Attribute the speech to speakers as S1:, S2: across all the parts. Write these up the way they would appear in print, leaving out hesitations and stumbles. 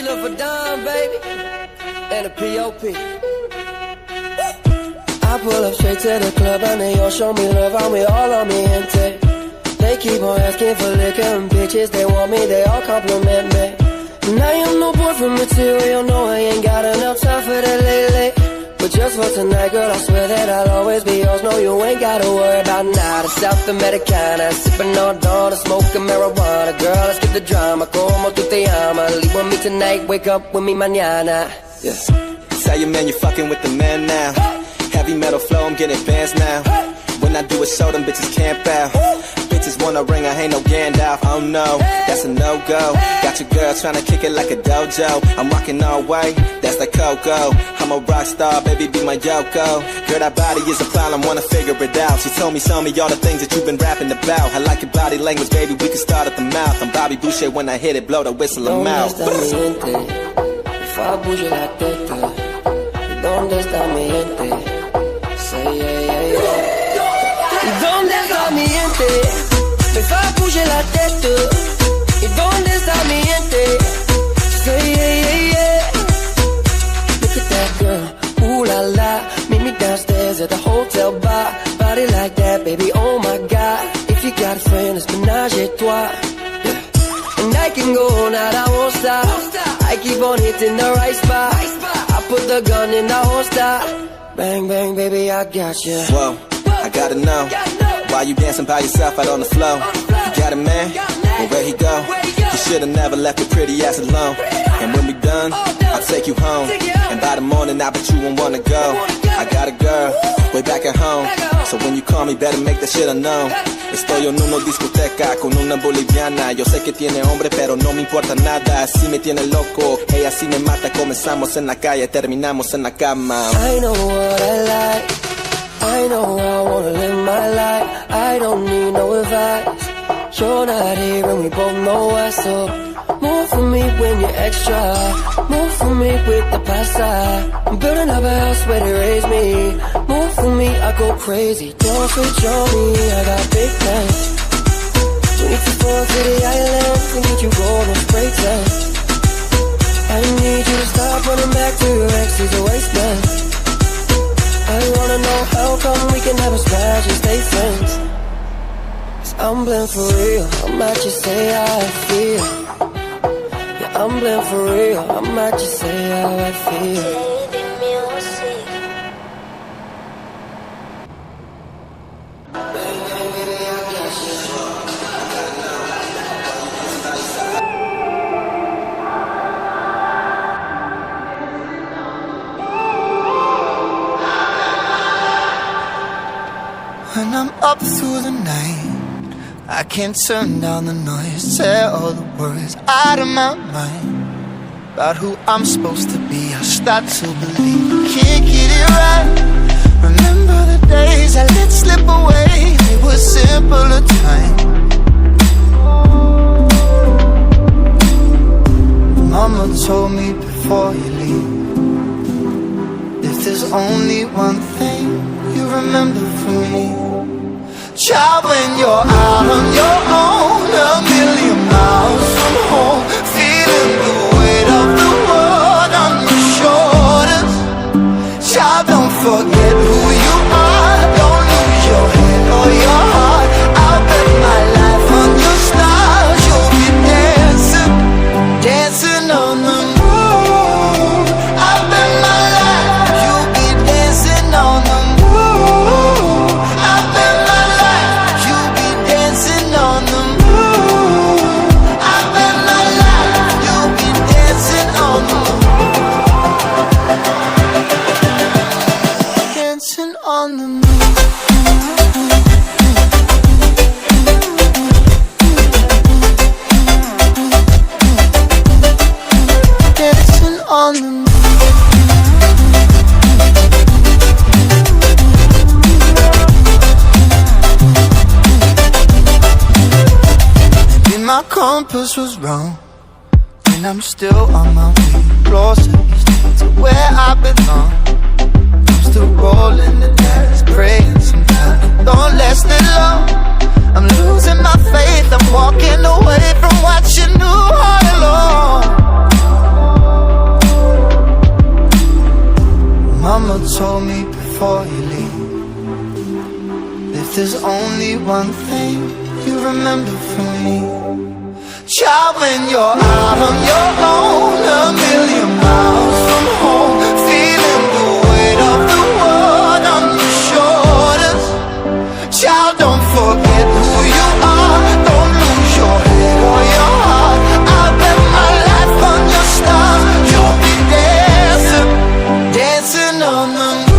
S1: look for Don, baby, and a P.O.P. I pull up straight to the club and they all show me love, and we all on me gente. They keep on asking for liquor and bitches, they want me, they all compliment me. And I am no boyfriend material, no, I ain't got enough time for that lately. But just for tonight, girl, I swear that I'll always be yours. No, you ain't gotta worry about nada. South Americana, sipping on dawn, smoking marijuana. Girl, let's get the drama, como tu te llamas. Leave with me tonight, wake up with me mañana. Yeah.
S2: Tell you, man, you fucking with the man now. Heavy metal flow, I'm getting advanced now. When I do a show, them bitches camp out. Bitches want a ring, I ain't no Gandalf. Oh no, that's a no-go. Got your girl tryna kick it like a dojo. I'm rocking all white, that's the Coco. I'm a rock star, baby, be my Yoko. Girl, that body is a problem, wanna figure it out. She told me, show me all the things that you've been rapping about. I like your body language, baby, we can start at the mouth. I'm Bobby Boucher, when I hit it, blow the whistle, I'm out.
S1: ¿Dónde está mi gente? Say yeah, yeah, yeah. ¿Dónde está mi gente? Me fa bouger la tête. Et ¿dónde está mi gente? Say yeah, yeah, yeah. Look at that girl, ooh la la. Meet me downstairs at the hotel bar. Body like that, baby, oh my God. If you got a friend, it's ménage et toi. And I can go all night, I won't stop. I keep on hitting the right spot. I put the gun in the holster. Bang, bang, baby, I got you.
S2: Whoa, I gotta know why you dancing by yourself out on the floor. You got a man? Well, where he go? You should've never left your pretty ass alone. And when we done, I'll take you home. And by the morning, I bet you won't wanna go. I got a girl, way back at home. So when you call me, better make that shit unknown. Estoy en una discoteca con una boliviana. Yo sé que tiene hombre, pero no me importa nada. Así me tiene loco, ella sí me mata. Comenzamos en la calle, terminamos en la cama.
S1: I know what I like, I know I wanna live my life. I don't need no advice. You're not here and we both know why. So move for me when you're extra. Move for me with the pasta. I'm building up a house where they raise me. Move for me, I go crazy. Don't switch on me, I got big plans. 24 to the island, we need you golden spray tan. I need you to stop running back to your ex, he's a waste man. I wanna know how come we can never smash and stay friends. Cause I'm blind for real, I might just say how I feel. Yeah, I'm blind for real, I might just say how I feel.
S3: When I'm up through the night, I can't turn down the noise. Tear all the worries out of my mind about who I'm supposed to be. I start to believe I can't get it right. Remember the days I let slip away. They were simpler times. Mama told me before you leave, if there's only one thing you remember from me, child, when you're out on your own, a million miles from home, feeling the weight of the world on your shoulders. Child, don't forget who you are, don't lose your head or your heart. I'll bet my life on your stars. You'll be dancing, dancing on the moon. I'll bet my life you'll be dancing on the moon. I'll bet my life you'll be dancing on the moon. I'll bet my life you'll be dancing on the moon. Dancing on the moon. Dancing on the moon. Maybe my compass was wrong, and I'm still on my way closer to where I belong. I'm still rolling the dice, praying sometimes don't last it long. I'm losing my faith, I'm walking away from what you knew all along. me before you leave. If there's only one thing you remember from me, child, when you're out on your own, a million miles from home, feeling the weight of the world on your shoulders. Child, don't forget who you are, don't lose your head or your heart. I'll bet my life on your stars, you'll be dancing, dancing on the moon.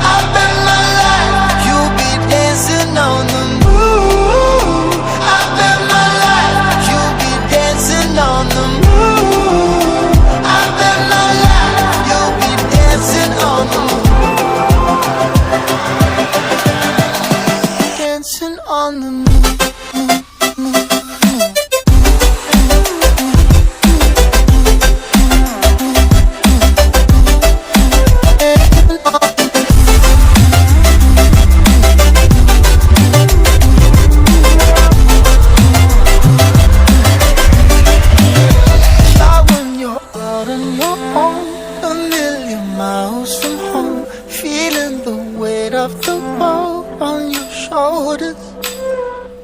S3: I'll bet my life, you'll be dancing on the moon. I'll bet my life, you'll be dancing on the moon. I'll bet my life, you'll be dancing on the moon. Dancing on the moon. Child, when you're out on your own, a million miles from home, feeling the weight of the world on your shoulders.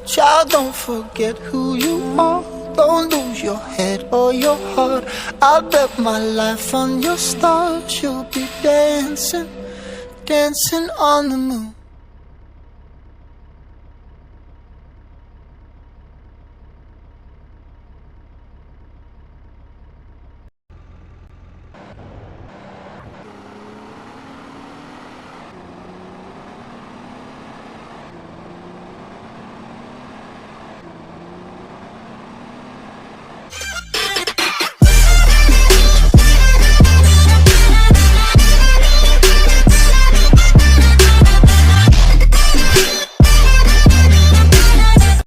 S3: Child, don't forget who you are, don't lose your head or your heart. I'll bet my life on your stars, you'll be dancing, dancing on the moon.